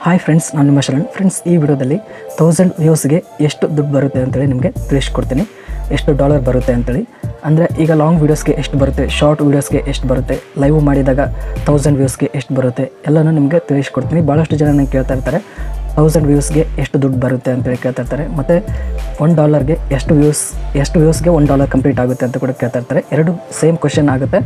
Hi friends, ನಾನು ನಿಮ್ಮ Sharan. Friends, ಈ ವಿಡಿಯೋದಲ್ಲಿ 1000 ವ್ಯೂಸ್ಗೆ ಎಷ್ಟು ದುಡ್ಡು ಬರುತ್ತೆ ಅಂತೇಳಿ ನಿಮಗೆ ತಿಳಿಸ್ಕೊಡ್ತೀನಿ. ಎಷ್ಟು ಡಾಲರ್ ಬರುತ್ತೆ ಅಂತೇಳಿ. ಅಂದರೆ ಈಗ ಲಾಂಗ್ ವೀಡಿಯೋಸ್ಗೆ ಎಷ್ಟು ಬರುತ್ತೆ, ಶಾರ್ಟ್ ವೀಡಿಯೋಸ್ಗೆ ಎಷ್ಟು ಬರುತ್ತೆ, ಲೈವ್ ಮಾಡಿದಾಗ 1000 ವ್ಯೂಸ್ಗೆ ಎಷ್ಟು ಬರುತ್ತೆ ಎಲ್ಲನೂ ನಿಮಗೆ ತಿಳಿಸ್ಕೊಡ್ತೀನಿ. ಭಾಳಷ್ಟು ಜನ ನಂಗೆ ಕೇಳ್ತಾ ಇರ್ತಾರೆ 1000 ವ್ಯೂಸ್ಗೆ ಎಷ್ಟು ದುಡ್ಡು ಬರುತ್ತೆ ಅಂತೇಳಿ ಕೇಳ್ತಾ ಇರ್ತಾರೆ. ಮತ್ತು $1ಗೆ ಎಷ್ಟು ವ್ಯೂಸ್ಗೆ $1 ಕಂಪ್ಲೀಟ್ ಆಗುತ್ತೆ ಅಂತ ಕೂಡ ಕೇಳ್ತಾ ಇರ್ತಾರೆ. ಎರಡು ಸೇಮ್ ಕ್ವಶನ್ ಆಗುತ್ತೆ.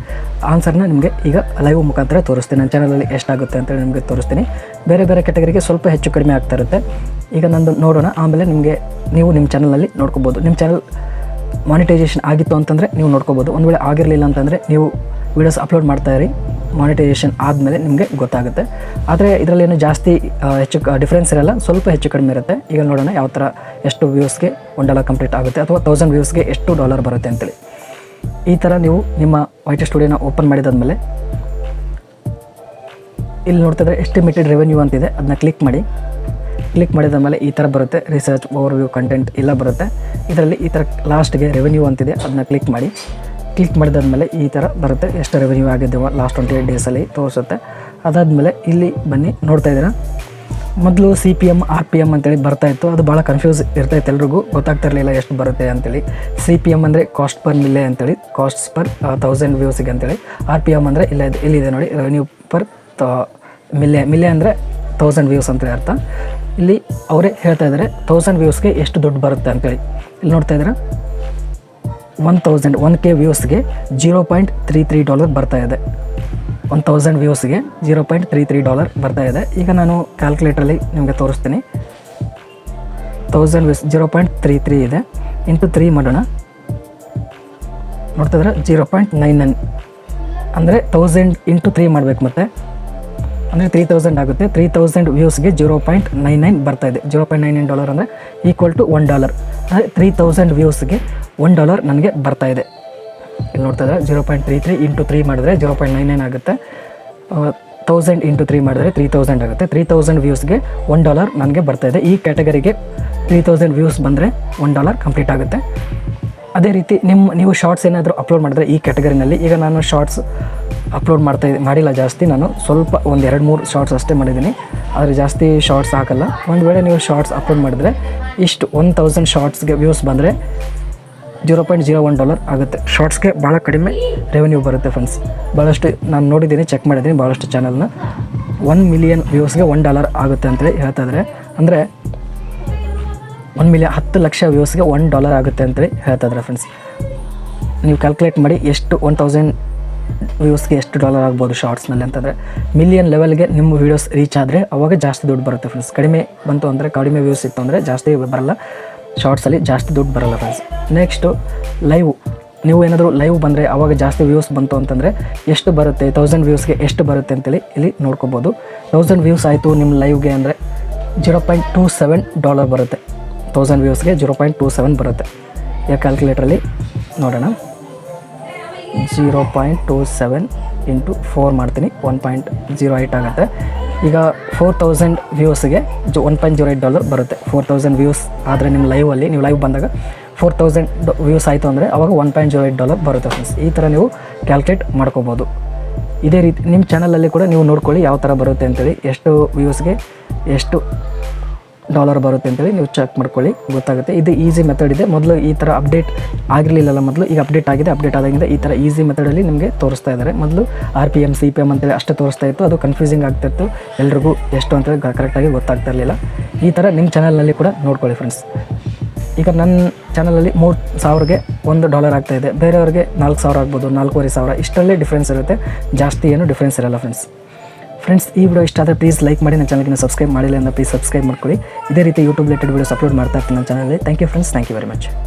ಆನ್ಸರ್ನ ನಿಮಗೆ ಈಗ ಲೈವ್ ಮುಖಾಂತರ ತೋರಿಸ್ತೀನಿ. ನನ್ನ ಚಾನಲಲ್ಲಿ ಎಷ್ಟಾಗುತ್ತೆ ಅಂತೇಳಿ ನಿಮಗೆ ತೋರಿಸ್ತೀನಿ. ಬೇರೆ ಬೇರೆ ಕ್ಯಾಟಗರಿಗೆ ಸ್ವಲ್ಪ ಹೆಚ್ಚು ಕಡಿಮೆ ಆಗ್ತಾ ಇರುತ್ತೆ. ಈಗ ನಂದು ನೋಡೋಣ, ಆಮೇಲೆ ನೀವು ನಿಮ್ಮ ಚಾನಲಲ್ಲಿ ನೋಡ್ಕೋಬೋದು. ನಿಮ್ಮ ಚಾನಲ್ ಮಾನಿಟೈಸೇಷನ್ ಆಗಿತ್ತು ಅಂತಂದರೆ ನೀವು ನೋಡ್ಕೋಬೋದು. ಒಂದು ವೇಳೆ ಆಗಿರಲಿಲ್ಲ ಅಂತಂದರೆ ನೀವು ವೀಡಿಯೋಸ್ ಅಪ್ಲೋಡ್ ಮಾಡ್ತಾಯಿರಿ. ಮಾನಿಟೈಸೇಷನ್ ಆದಮೇಲೆ ನಿಮಗೆ ಗೊತ್ತಾಗುತ್ತೆ. ಆದರೆ ಇದರಲ್ಲೇನು ಜಾಸ್ತಿ ಹೆಚ್ಚು ಡಿಫ್ರೆನ್ಸ್ ಇರಲ್ಲ, ಸ್ವಲ್ಪ ಹೆಚ್ಚು ಕಡಿಮೆ ಇರುತ್ತೆ. ಈಗ ನೋಡೋಣ ಯಾವ ಥರ ಎಷ್ಟು ವ್ಯೂಸ್ಗೆ $1 ಕಂಪ್ಲೀಟ್ ಆಗುತ್ತೆ ಅಥವಾ 1000 ವ್ಯೂಸ್ಗೆ ಎಷ್ಟು ಡಾಲರ್ ಬರುತ್ತೆ ಅಂತೇಳಿ. ಈ ಥರ ನೀವು ನಿಮ್ಮ ವೈಟಿ ಸ್ಟುಡಿಯೋನ ಓಪನ್ ಮಾಡಿದಾದ್ಮೇಲೆ ಇಲ್ಲಿ ನೋಡ್ತಿದ್ರೆ ಎಸ್ಟಿಮೇಟೆಡ್ ರೆವೆನ್ಯೂ ಅಂತಿದೆ, ಅದನ್ನ ಕ್ಲಿಕ್ ಮಾಡಿದಾದ್ಮೇಲೆ ಈ ಥರ ಬರುತ್ತೆ. ರಿಸರ್ಚ್, ಓವರ್ವ್ಯೂ, ಕಂಟೆಂಟ್ ಎಲ್ಲ ಬರುತ್ತೆ. ಇದರಲ್ಲಿ ಈ ಥರ ಲಾಸ್ಟ್ಗೆ ರೆವೆನ್ಯೂ ಅಂತಿದೆ, ಅದನ್ನ ಕ್ಲಿಕ್ ಮಾಡಿದಾದ್ಮೇಲೆ ಈ ಥರ ಬರುತ್ತೆ. ಎಷ್ಟು ರೆವೆನ್ಯೂ ಆಗಿದೆ ಲಾಸ್ಟ್ 28 ಡೇಸಲ್ಲಿ ತೋರಿಸುತ್ತೆ. ಅದಾದಮೇಲೆ ಇಲ್ಲಿ ಬನ್ನಿ, ನೋಡ್ತಾ ಇದ್ದೀರಾ, ಮೊದಲು CPM RPM ಅಂತೇಳಿ ಬರ್ತಾಯಿತ್ತು. ಅದು ಭಾಳ ಕನ್ಫ್ಯೂಸ್ ಇರ್ತಾಯಿತ್ತು, ಎಲ್ರಿಗೂ ಗೊತ್ತಾಗ್ತಿರಲಿಲ್ಲ ಎಷ್ಟು ಬರುತ್ತೆ ಅಂತೇಳಿ. CPM ಅಂದರೆ ಕಾಸ್ಟ್ ಪರ್ ಮಿಲ್ಲೆ ಅಂತೇಳಿ, ಕಾಸ್ಟ್ಸ್ ಪರ್ 1000 ವ್ಯೂಸಿಗೆ ಅಂತೇಳಿ. RPM ಅಂದರೆ ಇಲ್ಲಿದೆ ನೋಡಿ, ರೆವೆನ್ಯೂ ಪರ್ ಮಿಲ್ಲೆ ಅಂದರೆ 1000 ವ್ಯೂಸ್ ಅಂತೇಳಿ ಅರ್ಥ. ಇಲ್ಲಿ ಅವರೇ ಹೇಳ್ತಾ ಇದ್ದಾರೆ 1000 ವ್ಯೂಸ್ಗೆ ಎಷ್ಟು ದುಡ್ಡು ಬರುತ್ತೆ ಅಂತೇಳಿ. ಇಲ್ಲಿ ನೋಡ್ತಾ ಇದ್ದೀರಾ, 1K ವ್ಯೂಸ್ಗೆ $0.33 ಬರ್ತಾ ಇದೆ. 1000 ವ್ಯೂಸ್ಗೆ $0.33 ಬರ್ತಾ ಇದೆ. ಈಗ ನಾನು ಕ್ಯಾಲ್ಕುಲೇಟ್ರಲ್ಲಿ ನಿಮಗೆ ತೋರಿಸ್ತೀನಿ. 1000 ವ್ಯೂಸ್ 0.33 ಇದೆ, ಇಂಟು 3 ಮಾಡೋಣ. ನೋಡ್ತಾ ಇದ್ರೆ 0.99 ಅಂದರೆ 1000 ಇಂಟು 3 ಮಾಡಬೇಕು. ಮತ್ತೆ ಅಂದರೆ 3000 ಆಗುತ್ತೆ. 3000 ವ್ಯೂಸ್ಗೆ 0.99 ಬರ್ತಾ ಇದೆ. $0.99 ಅಂದರೆ ಈಕ್ವಲ್ ಟು $1. ಅಂದರೆ 3000 ವ್ಯೂಸ್ಗೆ $1 ನನಗೆ ಬರ್ತಾ ಇದೆ. ಇಲ್ಲಿ ನೋಡ್ತಾ ಇದ್ದಾರೆ 0.33 ಇಂಟು 3 ಮಾಡಿದ್ರೆ 0.99 ಆಗುತ್ತೆ. 1000 ಇಂಟು 3 ಮಾಡಿದ್ರೆ 3000 ಆಗುತ್ತೆ. 3000 ವ್ಯೂಸ್ಗೆ $1 ನನಗೆ ಬರ್ತಾ ಇದೆ. ಈ ಕ್ಯಾಟಗರಿಗೆ 3000 ವ್ಯೂಸ್ ಬಂದರೆ $1 ಕಂಪ್ಲೀಟ್ ಆಗುತ್ತೆ. ಅದೇ ರೀತಿ ನೀವು ಶಾರ್ಟ್ಸ್ ಏನಾದರೂ ಅಪ್ಲೋಡ್ ಮಾಡಿದ್ರೆ ಈ ಕ್ಯಾಟಗರಿನಲ್ಲಿ, ಈಗ ನಾನು ಶಾರ್ಟ್ಸ್ ಅಪ್ಲೋಡ್ ಮಾಡಿಲ್ಲ ಜಾಸ್ತಿ, ನಾನು ಸ್ವಲ್ಪ ಒಂದು 2-3 ಶಾರ್ಟ್ಸ್ ಅಷ್ಟೇ ಮಾಡಿದ್ದೀನಿ, ಆದರೆ ಜಾಸ್ತಿ ಶಾರ್ಟ್ಸ್ ಹಾಕಲ್ಲ. ಒಂದು ವೇಳೆ ನೀವು ಶಾರ್ಟ್ಸ್ ಅಪ್ಲೋಡ್ ಮಾಡಿದ್ರೆ ಇಷ್ಟು 1000 ಶಾರ್ಟ್ಸ್ಗೆ ವ್ಯೂಸ್ ಬಂದರೆ $0.01 ಆಗುತ್ತೆ. ಶಾರ್ಟ್ಸ್ಗೆ ಭಾಳ ಕಡಿಮೆ ರೆವೆನ್ಯೂ ಬರುತ್ತೆ ಫ್ರೆಂಡ್ಸ್. ಭಾಳಷ್ಟು ನಾನು ನೋಡಿದ್ದೀನಿ, ಚೆಕ್ ಮಾಡಿದ್ದೀನಿ ಭಾಳಷ್ಟು ಚಾನಲ್ನ. 1 ಮಿಲಿಯನ್ ವ್ಯೂಸ್ಗೆ $1 ಆಗುತ್ತೆ ಅಂತೇಳಿ ಹೇಳ್ತಾ ಇದ್ದಾರೆ. ಅಂದರೆ 10 ಲಕ್ಷ ವ್ಯೂಸ್ಗೆ $1 ಆಗುತ್ತೆ ಅಂತೇಳಿ ಹೇಳ್ತಾ ಇದ್ದಾರೆ ಫ್ರೆಂಡ್ಸ್. ನೀವು ಕ್ಯಾಲ್ಕುಲೇಟ್ ಮಾಡಿ ಎಷ್ಟು 1000 ವ್ಯೂಸ್ಗೆ ಎಷ್ಟು ಡಾಲರ್ ಆಗ್ಬೋದು ಶಾರ್ಟ್ಸ್ನಲ್ಲಿ ಅಂತಂದರೆ. ಮಿಲಿಯನ್ ಲೆವೆಲ್ಗೆ ನಿಮ್ಮ ವೀಡಿಯೋಸ್ ರೀಚ್ ಆದರೆ ಅವಾಗ ಜಾಸ್ತಿ ದುಡ್ಡು ಬರುತ್ತೆ ಫ್ರೆಂಡ್ಸ್. ಕಡಿಮೆ ಬಂತು ಅಂದರೆ, ಕಡಿಮೆ ವ್ಯೂಸ್ ಇತ್ತು ಅಂದರೆ ಜಾಸ್ತಿ ಬರಲ್ಲ, ಶಾರ್ಟ್ಸಲ್ಲಿ ಜಾಸ್ತಿ ದುಡ್ಡು ಬರಲ್ಲ ಫ್ರೆಂಡ್ಸ್. ನೆಕ್ಸ್ಟು ಲೈವ್, ನೀವು ಏನಾದರೂ ಲೈವ್ ಬಂದರೆ ಅವಾಗ ಜಾಸ್ತಿ ವ್ಯೂಸ್ ಬಂತು ಅಂತಂದರೆ ಎಷ್ಟು ಬರುತ್ತೆ, 1000 ವ್ಯೂಸ್ಗೆ ಎಷ್ಟು ಬರುತ್ತೆ ಅಂತೇಳಿ ಇಲ್ಲಿ ನೋಡ್ಕೋಬೋದು. 1000 ವ್ಯೂಸ್ ಆಯಿತು ನಿಮ್ಮ ಲೈವ್ಗೆ ಅಂದರೆ $0.27 ಬರುತ್ತೆ. 1000 ವ್ಯೂಸ್ಗೆ 0.27 ಬರುತ್ತೆ. ಈಗ ಕ್ಯಾಲ್ಕುಲೇಟ್ರಲ್ಲಿ ನೋಡೋಣ. 0.27 ಇಂಟು 4 ಮಾಡ್ತೀನಿ, 1.08 ಆಗುತ್ತೆ. ಈಗ 4000 ವ್ಯೂಸ್ಗೆ $1.08 ಬರುತ್ತೆ. 4000 ವ್ಯೂಸ್ ಆದರೆ ನಿಮ್ಮ ಲೈವಲ್ಲಿ, ನೀವು ಲೈವ್ ಬಂದಾಗ 4000 ವ್ಯೂಸ್ ಆಯಿತು ಅಂದರೆ ಅವಾಗ $1.08 ಬರುತ್ತೆ ಫ್ರೆಂಡ್ಸ್. ಈ ಥರ ನೀವು ಕ್ಯಾಲ್ಕುಲೇಟ್ ಮಾಡ್ಕೋಬೋದು. ಇದೇ ರೀತಿ ನಿಮ್ಮ ಚಾನಲಲ್ಲಿ ಕೂಡ ನೀವು ನೋಡ್ಕೊಳ್ಳಿ ಯಾವ ಥರ ಬರುತ್ತೆ ಅಂತೇಳಿ, ಎಷ್ಟು ವ್ಯೂಸ್ಗೆ ಎಷ್ಟು $1 ಬರುತ್ತೆ ಅಂತೇಳಿ ನೀವು ಚೆಕ್ ಮಾಡ್ಕೊಳ್ಳಿ, ಗೊತ್ತಾಗುತ್ತೆ. ಇದು ಈಸಿ ಮೆಥಡ್ ಇದೆ. ಮೊದಲು ಈ ಥರ ಅಪ್ಡೇಟ್ ಆಗಿರಲಿಲ್ಲಲ್ಲ, ಮೊದಲು ಈಗ ಅಪ್ಡೇಟ್ ಆಗಿದೆ. ಅಪ್ಡೇಟ್ ಆದಾಗಿಂದ ಈ ಥರ ಈಸಿ ಮೆಥಡಲ್ಲಿ ನಿಮಗೆ ತೋರಿಸ್ತಾ ಇದ್ದಾರೆ. ಮೊದಲು RPM CPM ಅಂತೇಳಿ ಅಷ್ಟೇ ತೋರಿಸ್ತಾ ಇತ್ತು, ಅದು ಕನ್ಫ್ಯೂಸಿಂಗ್ ಆಗ್ತಾಯಿತ್ತು, ಎಲ್ರಿಗೂ ಎಷ್ಟು ಅಂತೇಳಿ ಕರೆಕ್ಟಾಗಿ ಗೊತ್ತಾಗ್ತಾ ಇರಲಿಲ್ಲ. ಈ ಥರ ನಿಮ್ಮ ಚಾನಲ್ನಲ್ಲಿ ಕೂಡ ನೋಡ್ಕೊಳ್ಳಿ ಫ್ರೆಂಡ್ಸ್. ಈಗ ನನ್ನ ಚಾನಲಲ್ಲಿ 3000ಗೆ $1 ಆಗ್ತಾಯಿದೆ, ಬೇರೆಯವ್ರಿಗೆ 4000 ಆಗ್ಬೋದು, 4500, ಇಷ್ಟರಲ್ಲೇ ಡಿಫ್ರೆನ್ಸ್ ಇರುತ್ತೆ, ಜಾಸ್ತಿ ಏನು ಡಿಫ್ರೆನ್ಸ್ ಇರಲ್ಲ ಫ್ರೆಂಡ್ಸ್. ಈ ವಿಡಿಯೋ ಇಷ್ಟ ಆದರೆ ಪ್ಲೀಸ್ ಲೈಕ್ ಮಾಡಿ. ನನ್ನ ಚಾನಲ್ಗೆ ಸಬ್ಸ್ಕ್ರೈಬ್ ಮಾಡಿಲ್ಲ ಅಂದರೆ ಪ್ಲೀಸ್ ಸಬ್ಸ್ಕ್ರೈಬ್ ಮಾಡ್ಕೊಳ್ಳಿ. ಇದೇ ರೀತಿ ಯೂಟ್ಯೂಬ್ ರಿಲೇಟೆಡ್ ವೀಡಿಯೋಸ್ ಅಪ್ಲೋಡ್ ಮಾಡ್ತಾ ಇರ್ತೀನಿ ನನ್ನ ಚಾನಲಲ್ಲಿ. Thank you friends, thank you very much.